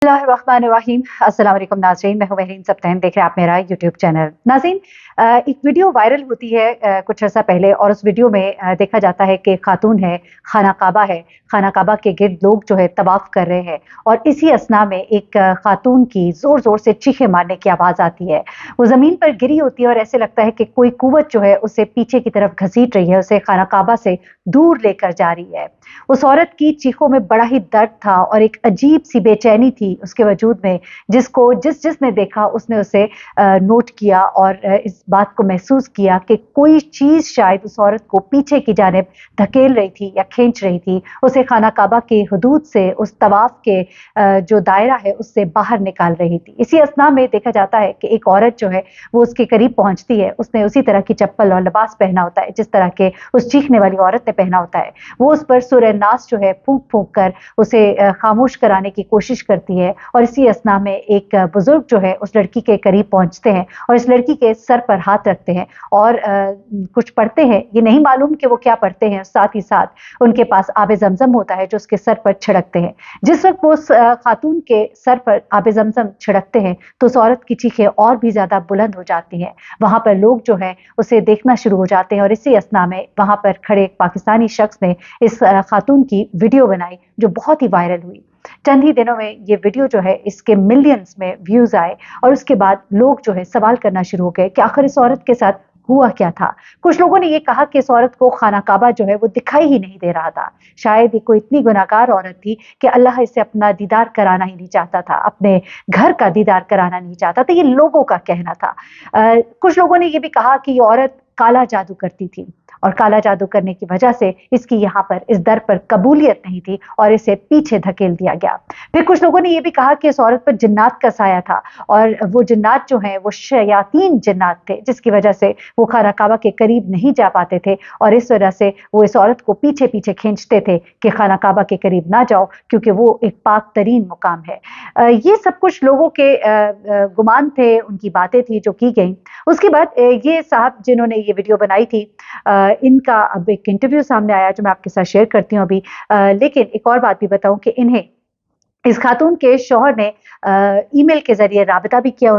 बिस्मिल्लाहिर्रहमानिर्रहीम। अस्सलाम वालेकुम नाज़रीन, मैं हूं महरीन सब्तैन, देख रहे हैं आप मेरा यूट्यूब चैनल। नाज़रीन, एक वीडियो वायरल होती है कुछ अर्सा पहले, और उस वीडियो में देखा जाता है कि खातून है, खाना काबा है, खाना काबा के गिर्द लोग जो है तवाफ कर रहे हैं, और इसी असना में एक खातून की ज़ोर ज़ोर से चीखें मारने की आवाज़ आती है। वो ज़मीन पर गिरी होती है और ऐसे लगता है कि कोई कुव्वत जो है उसे पीछे की तरफ घसीट रही है, उसे खाना काबा से दूर लेकर जा रही है। उस औरत की चीखों में बड़ा ही दर्द था और एक अजीब सी बेचैनी थी उसके वजूद में, जिसको जिसने देखा उसने उसे नोट किया और इस बात को महसूस किया कि कोई चीज़ शायद उस औरत को पीछे की जानिब धकेल रही थी या खींच रही थी, उसे खाना काबा की हुदूद से, उस तवाफ के जो दायरा है उससे बाहर निकाल रही थी। इसी असना में देखा जाता है कि एक औरत जो है वो उसके करीब पहुंचती है। उसने उसी तरह की चप्पल और लिबास पहना होता है जिस तरह के उस चीखने वाली औरत ने पहना होता है। वो उस पर सूरह नास जो है फूंक फूंक कर उसे खामोश कराने की कोशिश करती है, और इसी असना में एक बुजुर्ग जो है उस लड़की के करीब पहुंचते हैं और इस लड़की के सर पर हाथ रखते हैं और कुछ पढ़ते हैं। ये नहीं मालूम कि वो क्या पढ़ते हैं। साथ ही साथ उनके पास आबे जमजम होता है जो उसके सर पर छिड़कते हैं। जिस वक्त वो खातून के सर पर आबे जमजम छिड़कते हैं तो उस औरत की चीखें और भी ज्यादा बुलंद हो जाती हैं। वहां पर लोग जो है उसे देखना शुरू हो जाते हैं, और इसी असना में वहां पर खड़े एक पाकिस्तानी शख्स ने इस खातून की वीडियो बनाई जो बहुत ही वायरल हुई। चंद ही दिनों में ये वीडियो जो है इसके मिलियंस में व्यूज आए, और उसके बाद लोग जो है सवाल करना शुरू हो गए कि आखिर इस औरत के साथ हुआ क्या था। कुछ लोगों ने ये कहा कि इस औरत को खाना काबा जो है वो दिखाई ही नहीं दे रहा था। शायद ये कोई इतनी गुनाहगार औरत थी कि अल्लाह इसे अपना दीदार कराना ही नहीं चाहता था, अपने घर का दीदार कराना नहीं चाहता था। ये लोगों का कहना था। कुछ लोगों ने ये भी कहा कि ये औरत काला जादू करती थी, और काला जादू करने की वजह से इसकी यहाँ पर इस दर पर कबूलियत नहीं थी और इसे पीछे धकेल दिया गया। फिर कुछ लोगों ने यह भी कहा कि इस औरत पर जिन्नात का साया था, और वो जिन्नात जो हैं वो शयातीन जिन्नात थे, जिसकी वजह से वो खाना काबा के करीब नहीं जा पाते थे, और इस वजह से वो इस औरत को पीछे पीछे खींचते थे कि खाना काबा के करीब ना जाओ, क्योंकि वो एक पाक तरीन मुकाम है। ये सब कुछ लोगों के गुमान थे, उनकी बातें थी जो की गई। उसके बाद ये साहब जिन्होंने ये वीडियो बनाई थी, इनका अब एक इंटरव्यू सामने आया जो मैं आपके साथ शेयर करती हूँ अभी। लेकिन एक और बात भी बताऊं कि इन्हें इस खातून के शौहर ने ईमेल के जरिए राबता भी किया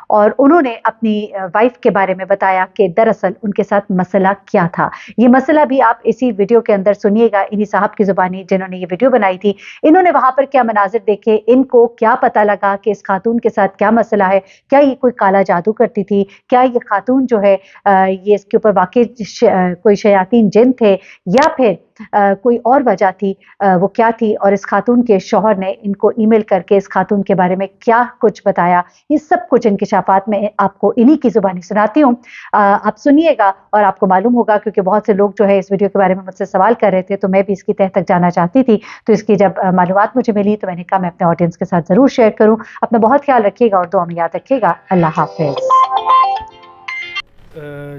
और उन्होंने अपनी वाइफ के बारे में बताया कि दरअसल उनके साथ मसला क्या था। ये मसला भी आप इसी वीडियो के अंदर सुनिएगा, इन्हीं साहब की जुबानी जिन्होंने ये वीडियो बनाई थी। इन्होंने वहां पर क्या मनाजिर देखे, इनको क्या पता लगा कि इस खातून के साथ क्या मसला है, क्या ये कोई काला जादू करती थी, क्या ये खातून जो है ये इसके ऊपर वाकई कोई शयातीन जिन थे, या फिर कोई और वजह थी, वो क्या थी, और इस खातून के शौहर ने इनको ईमेल करके इस खातून के बारे में क्या कुछ बताया। ये सब कुछ इंकिशाफात में आपको इन्हीं की जुबानी सुनाती हूँ। आप सुनिएगा और आपको मालूम होगा, क्योंकि बहुत से लोग जो है इस वीडियो के बारे में मुझसे सवाल कर रहे थे, तो मैं भी इसकी तह तक जाना चाहती थी। तो इसकी जब मालूमात मुझे मिली तो मैंने कहा मैं अपने ऑडियंस के साथ जरूर शेयर करूँ। अपना बहुत ख्याल रखिएगा और दुआ में याद रखिएगा। अल्लाह हाफिज।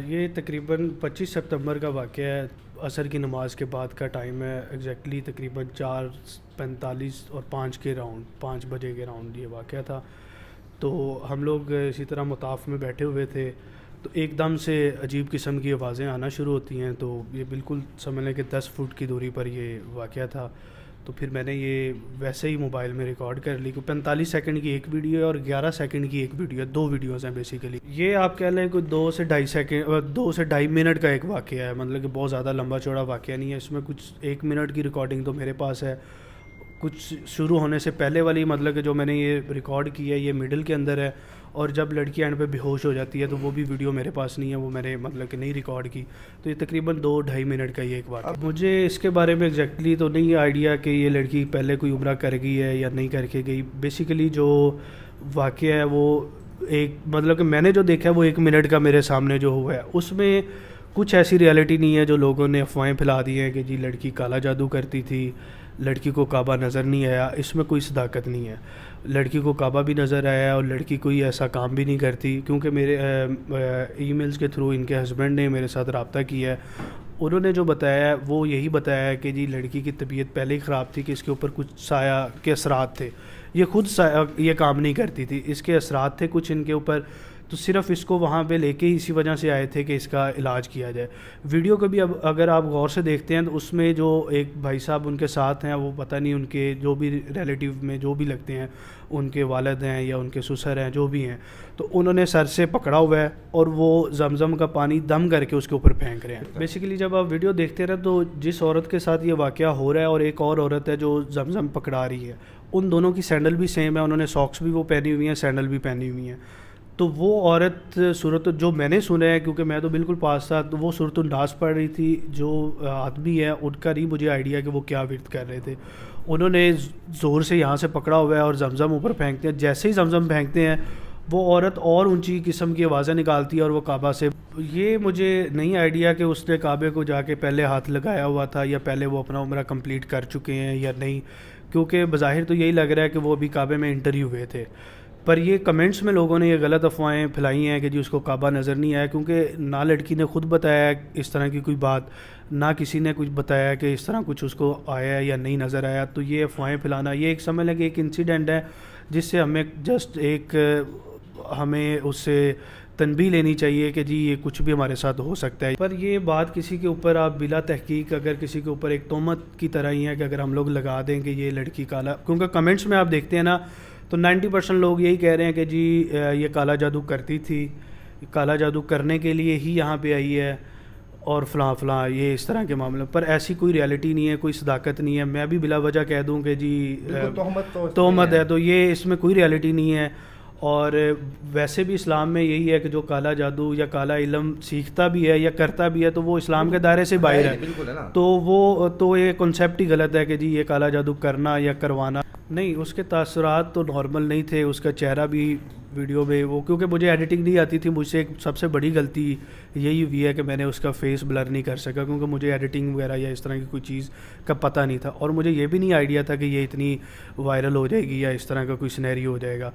ये तकरीबन 25 सितंबर का वाक़या है। असर की नमाज के बाद का टाइम है। एग्जैक्टली तकरीबन 4:45 और 5 बजे के राउंड ये वाक़या था। तो हम लोग इसी तरह मुताफ में बैठे हुए थे, तो एकदम से अजीब किस्म की आवाज़ें आना शुरू होती हैं। तो ये बिल्कुल समझ लें कि 10 फुट की दूरी पर ये वाक़या था। तो फिर मैंने ये वैसे ही मोबाइल में रिकॉर्ड कर ली। 45 सेकंड की एक वीडियो है और 11 सेकंड की एक वीडियो है, 2 वीडियोस हैं बेसिकली। ये आप कह लें कोई 2 से ढाई मिनट का एक वाक़या है, मतलब कि बहुत ज़्यादा लंबा चौड़ा वाक़या नहीं है। इसमें कुछ 1 मिनट की रिकॉर्डिंग तो मेरे पास है, कुछ शुरू होने से पहले वाली मतलब कि जो मैंने ये रिकॉर्ड की है ये मिडिल के अंदर है, और जब लड़की एंड पे बेहोश हो जाती है तो वो भी वीडियो मेरे पास नहीं है, वो मैंने मतलब कि नहीं रिकॉर्ड की। तो ये तकरीबन 2-2.5 मिनट का ये एक बात। अब मुझे इसके बारे में एग्जैक्टली तो नहीं आइडिया कि ये लड़की पहले कोई उम्रा कर गई है या नहीं करके गई। बेसिकली जो वाक़या है वो एक मतलब कि मैंने जो देखा है वो 1 मिनट का मेरे सामने जो हुआ है, उसमें कुछ ऐसी रियलिटी नहीं है जो लोगों ने अफवाहें फैला दी हैं कि जी लड़की काला जादू करती थी, लड़की को काबा नज़र नहीं आया। इसमें कोई सदाकत नहीं है। लड़की को काबा भी नज़र आया और लड़की कोई ऐसा काम भी नहीं करती, क्योंकि मेरे ईमेल्स के थ्रू इनके हस्बैंड ने मेरे साथ रब्ता किया है। उन्होंने जो बताया है वो यही बताया है कि जी लड़की की तबीयत पहले ही ख़राब थी, कि इसके ऊपर कुछ साया के असरात थे। ये खुद ये काम नहीं करती थी, इसके असरात थे कुछ इनके ऊपर تو صرف اس کو وہاں پہ لے کے اسی وجہ سے آئے تھے کہ اس کا علاج کیا جائے. ویڈیو کو بھی اب اگر آپ غور سے دیکھتے ہیں تو اس میں جو ایک بھائی صاحب ان کے ساتھ ہیں, وہ پتہ نہیں ان کے جو بھی ریلیٹیو میں جو بھی لگتے ہیں, ان کے والد ہیں یا ان کے سسر ہیں, جو بھی ہیں, تو انہوں نے سر سے پکڑا ہوا ہے اور وہ زمزم کا پانی دم کر کے اس کے اوپر پھینک رہے ہیں. بیسیکلی جب آپ ویڈیو دیکھتے رہے تو جس عورت کے ساتھ یہ واقعہ ہو رہا ہے اور ایک اور عورت ہے جو زمزم پکڑا رہی ہے, ان دونوں کی سینڈل بھی سیم ہے, انہوں نے ساکس بھی وہ پہنی ہوئی ہیں, سینڈل بھی پہنی ہوئی ہیں. تو وہ عورت صورت جو میں نے سنا ہے, کیونکہ میں تو بالکل پاس تھا, تو وہ صورت انداز پڑھ رہی تھی. جو آدمی ہے ان کا نہیں مجھے آئیڈیا کہ وہ کیا ورد کر رہے تھے. انہوں نے زور سے یہاں سے پکڑا ہوا ہے اور زمزم اوپر پھینکتے ہیں. جیسے ہی زمزم پھینکتے ہیں وہ عورت اور اونچی قسم کی آوازیں نکالتی ہے اور وہ کعبہ سے. یہ مجھے نہیں آئیڈیا کہ اس نے کعبے کو جا کے پہلے ہاتھ لگایا ہوا تھا یا پہلے وہ اپنا عمرہ کمپلیٹ کر چکے ہیں یا نہیں, کیونکہ بظاہر تو یہی لگ رہا ہے کہ وہ ابھی کعبے میں انٹر ہی ہوئے تھے. پر یہ کمنٹس میں لوگوں نے یہ غلط افواہیں پھیلائی ہیں کہ جی اس کو کعبہ نظر نہیں آیا, کیونکہ نہ لڑکی نے خود بتایا اس طرح کی کوئی بات, نہ کسی نے کچھ بتایا کہ اس طرح کچھ اس کو آیا ہے یا نہیں نظر آیا. تو یہ افواہیں پھیلانا, یہ ایک سمجھ لیں کہ ایک انسیڈنٹ ہے جس سے ہمیں جسٹ ہمیں اس سے تنبیہ لینی چاہیے کہ جی یہ کچھ بھی ہمارے ساتھ ہو سکتا ہے. پر یہ بات کسی کے اوپر آپ بلا تحقیق اگر کسی کے اوپر ایک تہمت کی طرح ہی ہے کہ اگر ہم لوگ لگا دیں کہ یہ لڑکی کالا, کیونکہ کمنٹس میں آپ دیکھتے ہیں نا تو 90% لوگ یہی کہہ رہے ہیں کہ جی یہ کالا جادو کرتی تھی, کالا جادو کرنے کے لیے ہی یہاں پہ آئی ہے اور فلاں فلاں, یہ اس طرح کے معاملے. پر ایسی کوئی ریالٹی نہیں ہے, کوئی صداقت نہیں ہے. میں بھی بلا وجہ کہہ دوں کہ جی تہمت ہے, تو یہ اس میں کوئی ریالٹی نہیں ہے. اور ویسے بھی اسلام میں یہی ہے کہ جو کالا جادو یا کالا علم سیکھتا بھی ہے یا کرتا بھی ہے تو وہ اسلام کے دائرے سے باہر ہے. تو وہ تو یہ کنسیپٹ ہی غلط ہے کہ جی یہ کالا جادو کرنا یا کروانا. نہیں, اس کے تاثرات تو نارمل نہیں تھے. اس کا چہرہ بھی ویڈیو میں وہ, کیونکہ مجھے ایڈیٹنگ نہیں آتی تھی, مجھ سے ایک سب سے بڑی غلطی یہی ہوئی ہے کہ میں نے اس کا فیس بلر نہیں کر سکا, کیونکہ مجھے ایڈیٹنگ وغیرہ یا اس طرح کی کوئی چیز کا پتہ نہیں تھا. اور مجھے یہ بھی نہیں آئیڈیا تھا کہ یہ اتنی وائرل ہو جائے گی یا اس طرح کا کوئی سینیریو ہو جائے گا.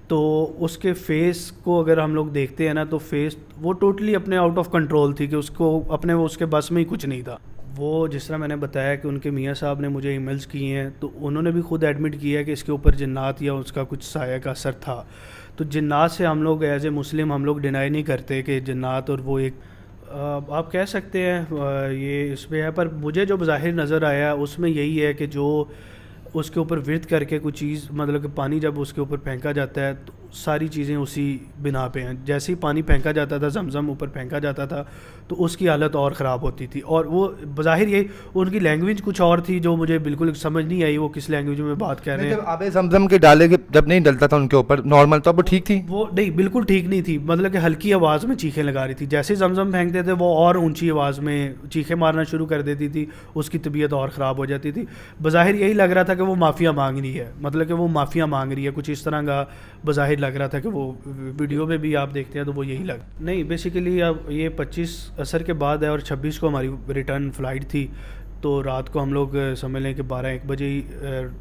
تو اس کے فیس کو اگر ہم لوگ دیکھتے ہیں نا تو فیس وہ ٹوٹلی اپنے آؤٹ آف کنٹرول تھی کہ اس کو اپنے وہ اس کے بس میں ہی کچھ نہیں تھا. وہ جس طرح میں نے بتایا کہ ان کے میاں صاحب نے مجھے ای میلز کیے ہیں تو انہوں نے بھی خود ایڈمٹ کیا ہے کہ اس کے اوپر جنات یا اس کا کچھ سایہ کا اثر تھا. تو جنات سے ہم لوگ ایز اے مسلم ہم لوگ ڈینائی نہیں کرتے کہ جنات اور وہ ایک آپ کہہ سکتے ہیں یہ اس میں ہے. پر مجھے جو بظاہر نظر آیا اس میں یہی ہے کہ جو اس کے اوپر ورد کر کے کوئی چیز, مطلب کہ پانی جب اس کے اوپر پھینکا جاتا ہے تو ساری چیزیں اسی بنا پہ ہیں. جیسے ہی پانی پھینکا جاتا تھا, زمزم اوپر پھینکا جاتا تھا, تو اس کی حالت اور خراب ہوتی تھی. اور وہ بظاہر یہ ان کی لینگویج کچھ اور تھی جو مجھے بالکل سمجھ نہیں آئی وہ کس لینگویج میں بات کر رہے ہیں. جب آب زمزم کے ڈالے کے جب نہیں ڈلتا تھا ان کے اوپر نارمل, تو اب وہ ٹھیک تھی؟ وہ نہیں, بالکل ٹھیک نہیں تھی. مطلب کہ ہلکی آواز میں چیخیں لگا رہی تھی. جیسے ہی زمزم پھینکتے تھے وہ اور اونچی آواز میں چیخیں مارنا شروع کر دیتی تھی, اس کی طبیعت اور خراب ہو جاتی تھی. بظاہر یہی لگ رہا تھا کہ وہ معافیا مانگ رہی ہے, مطلب کہ وہ معافیا مانگ رہی ہے, کچھ اس طرح کا بظاہر لگ رہا تھا کہ وہ ویڈیو میں بھی آپ دیکھتے ہیں تو وہ یہی نہیں. بیسیکلی اب یہ 25 عصر کے بعد ہے اور 26 کو ہماری ریٹرن فلائٹ تھی. تو رات کو ہم لوگ سمجھ لیں کہ 12-1 بجے ہی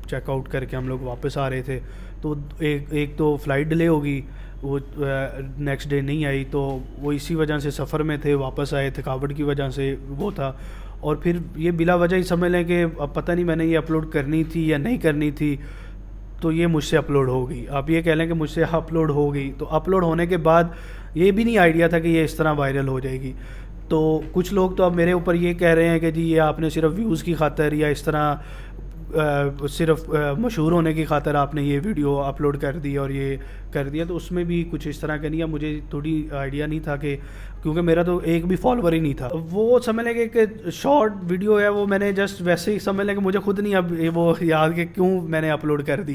چیک آؤٹ کر کے ہم لوگ واپس آ رہے تھے. تو ایک تو فلائٹ ڈیلے ہوگی, وہ نیکسٹ ڈے نہیں آئی, تو وہ اسی وجہ سے سفر میں تھے, واپس آئے, تھکاوٹ کی وجہ سے وہ تھا. اور پھر یہ بلا وجہ ہی سمجھ لیں کہ اب پتہ نہیں میں نے یہ اپلوڈ کرنی تھی یا نہیں کرنی تھی, تو یہ مجھ سے اپلوڈ ہو گئی. آپ یہ کہہ لیں کہ مجھ سے اپلوڈ ہو گئی. تو اپلوڈ ہونے کے بعد یہ بھی نہیں آئیڈیا تھا کہ یہ اس طرح وائرل ہو جائے گی. تو کچھ لوگ تو اب میرے اوپر یہ کہہ رہے ہیں کہ جی یہ آپ نے صرف ویوز کی خاطر یا اس طرح صرف مشہور ہونے کی خاطر آپ نے یہ ویڈیو اپلوڈ کر دی اور یہ کر دیا. تو اس میں بھی کچھ اس طرح کا نہیں ہے. مجھے تھوڑی آئیڈیا نہیں تھا کہ, کیونکہ میرا تو ایک بھی فالوور ہی نہیں تھا. وہ سمجھ لیں کہ ایک شارٹ ویڈیو ہے, وہ میں نے جسٹ ویسے ہی سمجھ لیں کہ مجھے خود نہیں اب وہ یاد کہ کیوں میں نے اپلوڈ کر دی ہے.